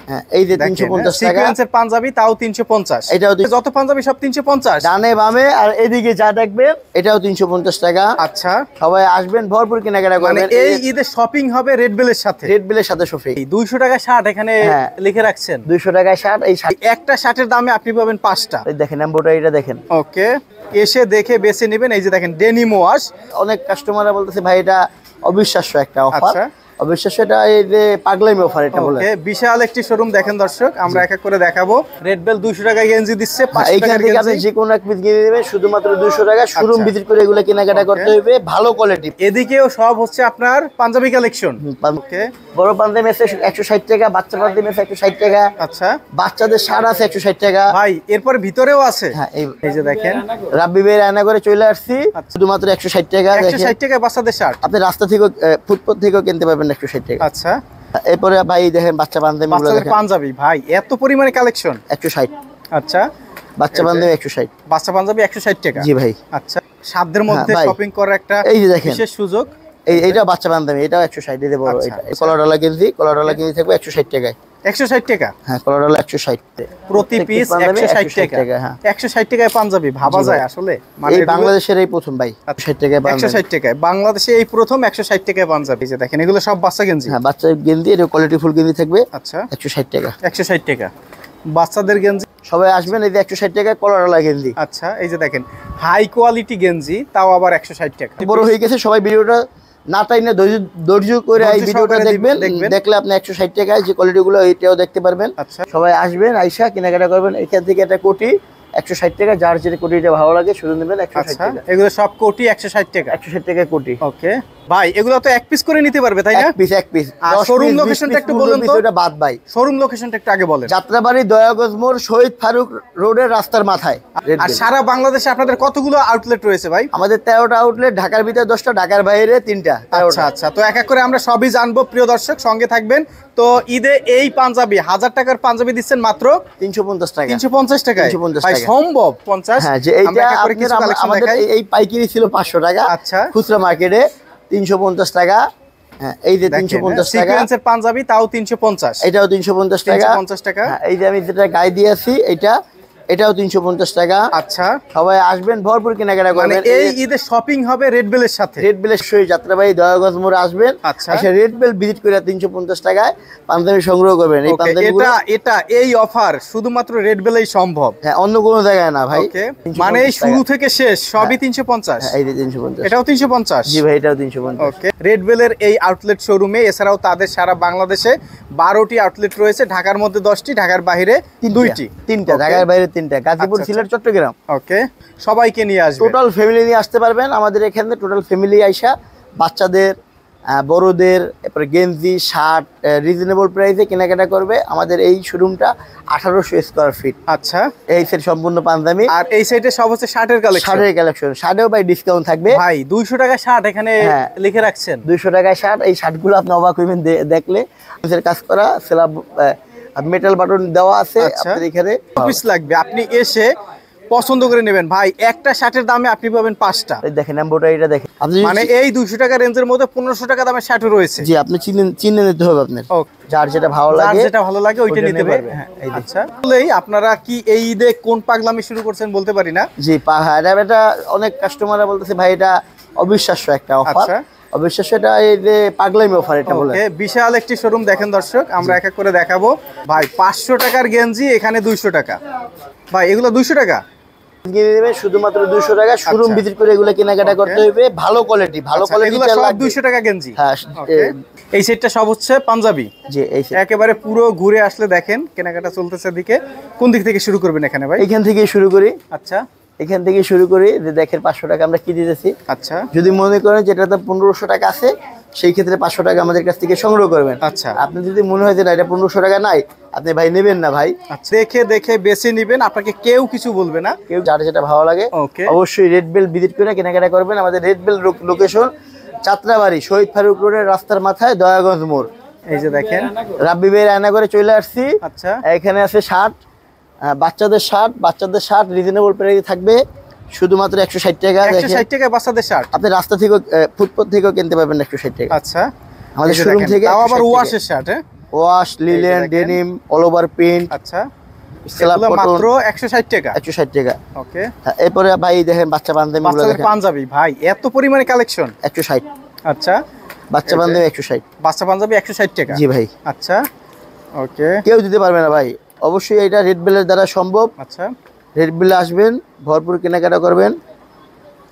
হ্যাঁ এই যে 350 টাকা সিকোয়েন্সের পাঞ্জাবি, তাও 350। এটাও যত পাঞ্জাবি সব 350, ডানে বামে আর এদিকে যা দেখবেন এটাও 350 টাকা। আচ্ছা, সবাই আসবেন, ভরপুর কেনাকাটা মানে করবেন। এই ঈদে শপিং হবে রেড বেলের সাথে। রেড বেলের সাথে শপিং। 200 টাকা শার্ট এখানে লিখে রাখছেন, 200 টাকায় শার্ট। এই একটা শার্টের দামে আপনি পাবেন 5টা। এই দেখেন এমব্রয়ডারিটা দেখেন। ওকে, এসে দেখে বেছে নেবেন। এই যে দেখেন ডেনিম ওয়াশ। অনেক কাস্টমাররা বলতেছে ভাই এটা অবিশ্বাস্য একটা অফার। আচ্ছা, অবিশ্বাস্য, এটা এই যে পাগলামি অফার এটা বলে। ওকে, বিশাল একটি শোরুম দেখেন দর্শক, আমরা এক এক করে দেখাবো। রেড বেল 200 টাকায় গেঞ্জি দিচ্ছে, 500 এইখান টাকার থেকে আপনি গেঞ্জি। যে কোনো এক পিস কিনে নেবেন শুধুমাত্র 200 টাকা। শোরুম ভিজিট করে এগুলো কেনাকাটা করতে হবে, ভালো কোয়ালিটি। এদিকেও সব হচ্ছে আপনার পাঞ্জাবি কালেকশন। ওকে, বড় পাঞ্জাবি আছে 160 টাকা, বাচ্চা পাঞ্জাবি আছে 160 টাকা। আচ্ছা, বাচ্চাদের শার্ট আছে 160 টাকা। ভাই এরপর ভিতরেও আছে। হ্যাঁ এই যে দেখেন রাব্বি ভাই রান্না করে চলে আসছি, শুধুমাত্র 160 টাকা। 160 টাকায় বাচ্চাদের শার্ট আপনি রাস্তা থেকে ফুটপাত থেকেও কিনতে পারবেন 160 টাকা। আচ্ছা, এরপরে ভাই দেখেন বাচ্চা পাঞ্জাবি, বাচ্চাদের পাঞ্জাবি ভাই এত পরিমাণে কালেকশন। 160। আচ্ছা, বাচ্চা পাঞ্জাবি 160। বাচ্চা পাঞ্জাবি 160 টাকা। জি ভাই। আচ্ছা, সাধ্যের মধ্যে শপিং করার একটা এই যে দেখেন বিশেষ সুযোগ। এইটা বাচ্চা পাঞ্জাবি, এটাও 160 দিতে বড়। এটা কলারওয়ালা গেঞ্জি, কলারওয়ালা গেঞ্জি থাকবে 160 টাকায়। 160 টাকা? হ্যাঁ, কলারওয়ালা 160 প্রতি পিস 160 টাকা। হ্যাঁ, 160 টাকায় পাঞ্জাবি ভাবা যায় আসলে? মানে বাংলাদেশের এই প্রথম ভাই 160 টাকায় পাঞ্জাবি। 160 টাকায় বাংলাদেশে এই প্রথম 160 টাকায় পাঞ্জাবি। যে দেখেন এগুলো সব বাচ্চা গেঞ্জি। হ্যাঁ, বাচ্চা গেঞ্জি, এটা কোয়ালিটি ফুল গেঞ্জি থাকবে। আচ্ছা, 160 টাকা। 160 টাকা বাচ্চাদের গেঞ্জি। সবাই আসবেন, এই যে 160 টাকায় কলারওয়ালা গেঞ্জি। আচ্ছা, এই যে দেখেন হাই কোয়ালিটি গেঞ্জি, তাও আবার 160 টাকা। বড় হয়ে গেছে, সবাই ভিডিওটা না টাইনে ধৈর্য করে এই ভিডিওটা দেখবেন। দেখলে আপনি 160 টাকায় যে কোয়ালিটি গুলো এটাও দেখতে পারবেন। আচ্ছা, সবাই আসবেন, আইসা কেনাকাটা করবেন। এখান থেকে একটা কোটি 160 টাকা, যার যেটা কোটিটা ভালো লাগে শুধু নেবেন 160 টাকা। এগুলো সব কোটি 160 টাকা। 160 টাকায় কোটি। ওকে ভাই, এগুলো তো এক পিস করে নিতে পারবে তাই না? এক পিস। আর শোরুম লোকেশনটা একটু বলুন তো। এটা বাদ ভাই, শোরুম লোকেশনটা একটু আগে বলেন। যাত্রাবাড়ি দয়াগঞ্জ মোড়, শহীদ ফারুক রোডের রাস্তার মাথায়। আর সারা বাংলাদেশে আপনাদের কতগুলো আউটলেট রয়েছে ভাই? আমাদের 13টা আউটলেট, ঢাকার ভিতরে 10টা, ঢাকার বাইরে 3টা। আচ্ছা আচ্ছা, তো এক এক করে আমরা সবই জানবো। প্রিয় দর্শক সঙ্গে থাকবেন। তো ঈদে এই পাঞ্জাবি 1000 টাকার পাঞ্জাবি দিচ্ছেন মাত্র 350 টাকা। 350 টাকায় 350 ভাই টাকা সম্ভব? 50? হ্যাঁ, যে এইটা আমাদের এই পাইকারি ছিল 500 টাকা। আচ্ছা, খুচরা মার্কেটে 350 টাকা। হ্যাঁ, এই যে 350 টাকা সিকোয়েন্সের পাঞ্জাবি, তাও 350। এটাও 350 টাকা। 350 টাকা। এই যে আমি যেটা গায়ে দিয়েছি এটাও 350 টাকা। আচ্ছা, সবাই আসবেন, ভরপুর কেনাকাটা করবেন। এই ঈদে শপিং হবে রেড বেলের সাথে। রেড বেলের সই যাত্রাবাড়ি দয়াগঞ্জ মোড়ে আসবেন। আচ্ছা, রেড বেল ভিজিট করে 350 টাকায় পাঞ্জাবি সংগ্রহ করবেন। এই পাঞ্জাবিগুলো এই অফার শুধুমাত্র রেড বেলেই সম্ভব। হ্যাঁ, অন্য কোনো জায়গায় না ভাই। মানে শুরু থেকে শেষ সবই 350। এই যে 350, এটাও 350। জি ভাই, এটাও 350। ওকে, রেড বেলের এই আউটলেট শোরুমে এছাড়াও তাদের সারা বাংলাদেশে 12টি আউটলেট রয়েছে। ঢাকার মধ্যে 10টি, ঢাকার বাইরে 2টি। 3টা, ঢাকার বাইরে 3টা, গাজীপুর, সিলেট, চট্টগ্রাম। ওকে, সবাইকে নিয়ে আসবেন, টোটাল ফ্যামিলি নিয়ে আসতে পারবেন আমাদের এখানে। টোটাল ফ্যামিলি আইসা বাচ্চাদের, বড়দের, এরপরে গেঞ্জি, শার্ট রিজনেবল প্রাইসে কেনাকাটা করবে। আমাদের এই শোরুমটা 1800 স্কয়ার ফিট। আচ্ছা, এই সেট সম্পূর্ণ পাঞ্জাবি। আর এই সাইডে সব হচ্ছে শার্টের কালেকশন। শার্টের কালেকশন, শার্টেও ভাই ডিসকাউন্ট থাকবে। ভাই 200 টাকা শার্ট এখানে লিখে রাখছেন। 200 টাকায় শার্ট। এই শার্টগুলো আপনি অবাক হইবেন দেখলে। কাজ করা সেলাব, মেটাল বাটন দেওয়া আছে। আপনাদের এখানে পিস লাগবে, আপনি এসে পছন্দ করে নেবেন। ভাই একটা শার্টের দামে আপনি পাবেন 5টা। দেখেন এমব্রয়ডারিটা দেখেন। মানে এই 200 টাকা রেঞ্জের মধ্যে 1500 টাকা দামের শার্ট রয়েছে। জি, আপনি চিনে নিতে হবে আপনার। যার যেটা ভালো লাগে ওইটা নিতে পারবে। আচ্ছা, বলেই আপনারা কি এই ঈদে কোন পাগলামি শুরু করছেন বলতে পারি না। জি, এটা অনেক কাস্টমাররা বলতেছে ভাই এটা অবিশ্বাস্য একটা অফার। অবিশ্বাস্য, এটা এই যে পাগলামি অফার এটা বলে। বিশাল একটি শোরুম দেখেন দর্শক, আমরা এক এক করে দেখাবো। ভাই 500 টাকার গেঞ্জি এখানে 200 টাকা। ভাই এগুলো 200 টাকা শুধুমাত্র 200 টাকা। শোরুম ভিজিট করে এগুলো কেনাকাটা করতে হবে, ভালো কোয়ালিটি। ভালো কোয়ালিটি সব 200 টাকা গেঞ্জি। হ্যাঁ, এই সেটটা সব হচ্ছে পাঞ্জাবি। জি, এই সেট একেবারে পুরো ঘুরে আসলে দেখেন কেনাকাটা চলতেছে। দিকে কোন দিক থেকে শুরু করবেন এখানে ভাই? এখান থেকে শুরু করি। আচ্ছা, এখান থেকে শুরু করি। যে দেখেন 500 টাকা আমরা কি দিতেছি। আচ্ছা, যদি মনে করেন যেটাতে 1500 টাকা আছে সেই ক্ষেত্রে 500 টাকা আমাদের কাছ থেকে সংগ্রহ করবেন। আচ্ছা, আপনি যদি মনে হয় যে না এটা 1500 টাকা নাই, আপনি ভাই নেবেন না ভাই। দেখে বেছে নেবেন, আপনাকে কেউ কিছু বলবে না। কেউ যার যেটা ভালো লাগে অবশ্যই রেড বেল ভিজিট করে কেনাকাটা করবেন। আমাদের রেড বেল লোকেশন যাত্রাবাড়ি, শহীদ ফারুক রোডের রাস্তার মাথায়, দয়াগঞ্জ মোড়। এই যে দেখেন রাব্বি ভাই রান্না করে চলে আসছি। আচ্ছা, এখানে আছে শার্ট, বাচ্চাদের শার্ট রিজনেবল প্রাইসে থাকবে শুধুমাত্র 160 টাকা। 160 টাকায় বাচ্চাদের শার্ট আপনি রাস্তা থেকে ফুটপাত থেকেও কিনতে পারবেন 160 টাকা। আচ্ছা, আমাদের শোরুম থেকে। তাও আবার ওয়াশের শার্ট। ওয়াশ, লিলেন, দেখেন। Denim, all over print. আচ্ছা, স্ল্যাব এগুলো কটন মাত্র 160 টাকা। 160 টাকা। ওকে, হ্যাঁ, এরপরে ভাই দেখেন বাচ্চা পাঞ্জাবিগুলো বাচ্চাদের দেখেন পাঞ্জাবি ভাই এত পরিমাণে কালেকশন। 160। আচ্ছা, বাচ্চা এই যে। পাঞ্জাবি 160। বাচ্চা পাঞ্জাবি 160 টাকা। জি ভাই। আচ্ছা, ওকে, কেউ দিতে পারবে না ভাই, অবশ্যই এটা রেড বেলের দ্বারা সম্ভব। আচ্ছা, রেড বেলে আসবেন, ভরপুর কেনাকাটা করবেন।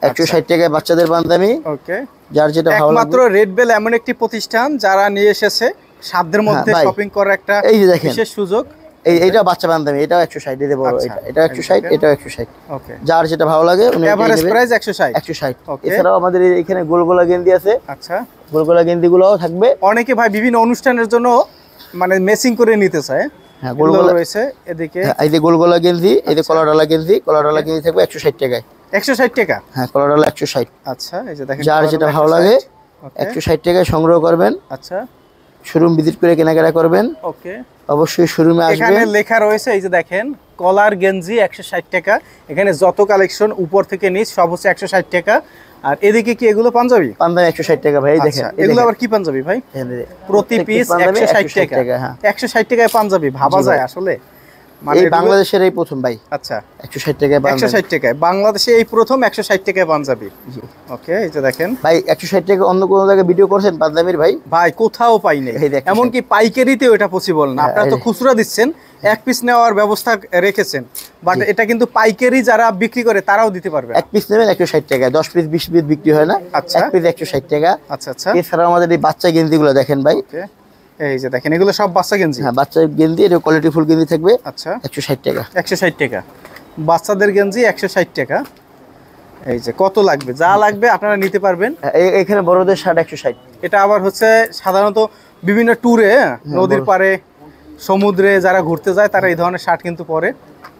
160 টাকায় বাচ্চাদের পাঞ্জাবি, ওকে। যার যেটা ভালো একমাত্র লাগবে। রেড বেল এমন একটি প্রতিষ্ঠান যারা নিয়ে এসেছে সাধ্যের মধ্যে ভাই, শপিং করার একটা এই যে দেখেন। বিশেষ সুযোগ। এইটা বাচ্চা পাঞ্জাবি, এটাও 160 দিতে বড়। আচ্ছা, এটা 160, এটাও 160। ওকে, যার যেটা ভালো লাগে উনি এটাই এভারেজ নেবেন। প্রাইস 160। 160। ওকে। এছাড়াও আমাদের এখানে গোলগোলা গেঞ্জি আছে, আচ্ছা, গোলগোলা গেঞ্জিগুলোও থাকবে। অনেকে ভাই বিভিন্ন অনুষ্ঠানের জন্য মানে মেসিং করে নিতে চায়। হ্যাঁ, এগুলো গোলগোলা রয়েছে এদিকে। হ্যাঁ, এই যে গোলগোলা গেঞ্জি, এই যে কলারডালা গেঞ্জি, কলারডালা গেঞ্জি থাকবে 160 টাকায়। 160 টাকা। হ্যাঁ, কলারডালা 160। আচ্ছা, এই যে দেখেন যার যেটা ভালো লাগে 160 টাকায় সংগ্রহ করবেন। আচ্ছা, শোরুম ভিজিট করে কেনাকাটা করবেন। ওকে। অবশ্যই শোরুমে এখানে আসবেন। লেখা রয়েছে এই যে দেখেন কলার গেঞ্জি 160 টাকা। এখানে যত কালেকশন উপর থেকে নিচ সব হচ্ছে 160 টাকা। আর এদিকে কি এগুলো পাঞ্জাবি? পাঞ্জাবি 160 টাকা ভাই, এই দেখেন। আচ্ছা, এগুলো আবার কি পাঞ্জাবি ভাই? প্রতি প্রতি পিস 160 টাকা। হ্যাঁ, 160 টাকায় পাঞ্জাবি ভাবা জি ভাই। যায় আসলে? মানে এই বাংলাদেশের এই প্রথম ভাই। আচ্ছা, 160 টাকায় পাঞ্জাবি। 160 টাকায় বাংলাদেশে এই প্রথম 160 টাকায় পাঞ্জাবি। জি ওকে, এই যে দেখেন ভাই, 160 টাকা অন্য কোনো জায়গায় ভিডিও করছেন পাঞ্জাবির ভাই? ভাই কোথাও পাই নাই। এই দেখেন। এমনকি পাইকারিতেও এটা পসিবল না। হ্যাঁ, আপনারা তো এই- খুচরা দিচ্ছেন, এক পিস নেওয়ার ব্যবস্থা রেখেছেন, বাট জি। এটা কিন্তু পাইকারি যারা বিক্রি করে তারাও দিতে পারবে। এক পিস নেবেন 160 টাকা, 10 পিস 20 পিস বিক্রি হয় না। আচ্ছা। এক পিস 160 টাকা। আচ্ছা, আচ্ছা, এছাড়াও আমাদের এই বাচ্চা গেঞ্জিগুলো দেখেন ভাই। ওকে, এই যে দেখেন এগুলো সব বাচ্চা গেঞ্জি। হ্যাঁ, বাচ্চা গেঞ্জি, এটা কোয়ালিটি ফুল গেঞ্জি থাকবে আচ্ছা, 160 টাকা। 160 টাকা বাচ্চাদের গেঞ্জি 160 টাকা। এই যে কত লাগবে, যা লাগবে আপনারা নিতে পারবেন। হ্যাঁ, এখানে বড়দের শার্ট 160। এটা আবার হচ্ছে সাধারণত বিভিন্ন ট্যুরে নদীর বড়। পাড়ে সমুদ্রে যারা ঘুরতে যায় তারা এই ধরনের শার্ট কিন্তু পরে।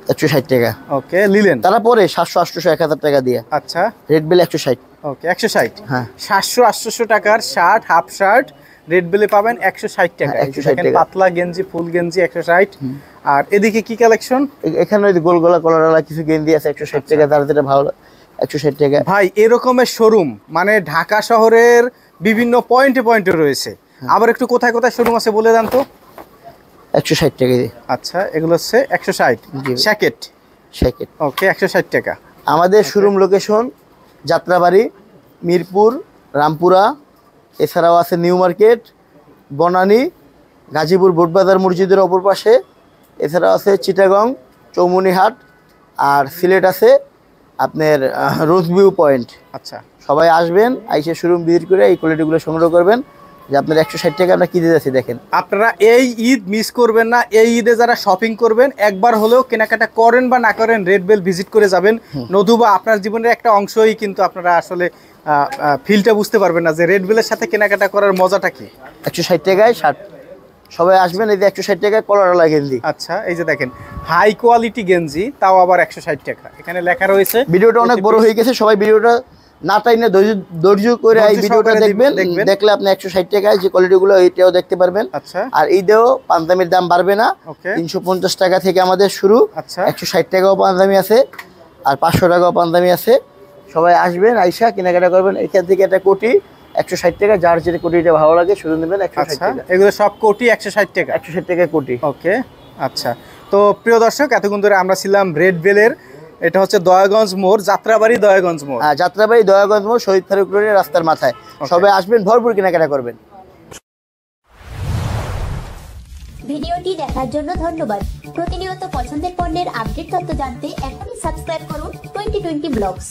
160 টাকা। ওকে, লিলেন। তারা পরে 700 800 1000 টাকা দিয়ে। আচ্ছা, রেড বেল 160। ওকে, 160। হ্যাঁ। 700 800 টাকার শার্ট, হাফ শার্ট রেড বেলে পাবেন 160 টাকা। হ্যাঁ, 160 টাকা। পাতলা গেঞ্জি, ফুল গেঞ্জি 160। আর এদিকে কি কালেকশন এখানে ওই যে গোলগোলা কলারওয়ালা কিছু গেঞ্জি আছে 160 টাকা, যার যেটা ভালো 160 টাকা। ভাই? এরকমের শোরুম মানে ঢাকা শহরের বিভিন্ন পয়েন্টে পয়েন্টে রয়েছে। আবার একটু কোথায় কোথায় শোরুম আছে বলে দেন তো। 160 টাকা দিয়ে। আচ্ছা, এগুলো হচ্ছে 160 জি। শ্যাকেট। শ্যাকেট। ওকে, 160 টাকা। আমাদের শোরুম লোকেশন যাত্রাবাড়ি, মিরপুর, রামপুরা, এছাড়াও আছে নিউ মার্কেট, বনানী, গাজীপুর বোটবাজার মসজিদের অপর পাশে, এছাড়াও আছে চিটাগং, চৌমুনিহাট, আর সিলেট আছে আপনার রোজভিউ পয়েন্ট। আচ্ছা, সবাই আসবেন, আইসে শোরুম ভিজিট করে এই কোয়ালিটিগুলো সংগ্রহ করবেন। যে আপনার 160 টাকা আমরা কিনে যাচ্ছি দেখেন। আপনারা এই ঈদ মিস করবেন না। এই ঈদে যারা শপিং করবেন একবার হলেও কেনাকাটা করেন বা না করেন রেড বেল ভিজিট করে যাবেন। নতুবা আপনার জীবনের একটা অংশই কিন্তু আপনারা আসলে ফিলটা বুঝতে পারবেন না যে রেড বেলের সাথে কেনাকাটা করার মজাটা কি। 160 টাকায় শার্ট, সবাই আসবেন। এই যে 160 টাকায় কলারওয়ালা গেঞ্জি। আচ্ছা, এই যে দেখেন হাই কোয়ালিটি গেঞ্জি, তাও আবার 160 টাকা। এখানে লেখা রয়েছে। ভিডিওটা অনেক বড় হয়ে গেছে, সবাই ভিডিওটা না টাইনে ধৈর্য করে এই ভিডিওটা সহকারে দেখবেন। দেখবেন। দেখলে আপনি 160 টাকায় যে কোয়ালিটিগুলো এইটাও দেখতে পারবেন। আচ্ছা, আর ঈদেও পাঞ্জাবির দাম বাড়বে না। ওকে, 350 টাকা থেকে আমাদের শুরু। আচ্ছা, 160 টাকাও পাঞ্জাবি আছে, আর 500 টাকাও পাঞ্জাবি আছে। সবাই আসবেন, আইসা কেনাকাটা করবেন। এখান থেকে একটা কোটি 160 টাকা, যার যেটা কোটিটা ভালো লাগে শুরু নেবেন 160 আচ্ছা, টাকা। এগুলো সব কোটি 160 টাকা। 160 টাকা কোটি। ওকে, আচ্ছা। তো প্রিয় দর্শক, এতক্ষণ ধরে আমরা ছিলাম রেড বেলের, এটা হচ্ছে দয়াগঞ্জ মোড়, যাত্রাবাড়ি দয়াগঞ্জ মোড়। যাত্রাবাড়ি দয়াগঞ্জ মোড়, শহীদ ফারুক রোডের রাস্তার মাথায়। সবাই আসবেন, ভরপুর কেনাকাটা করবেন। ভিডিওটি দেখার জন্য ধন্যবাদ। প্রতিনিয়ত পছন্দের পণ্যের আপডেট তথ্য জানতে এখনই সাবস্ক্রাইব করুন 2020 ব্লগস।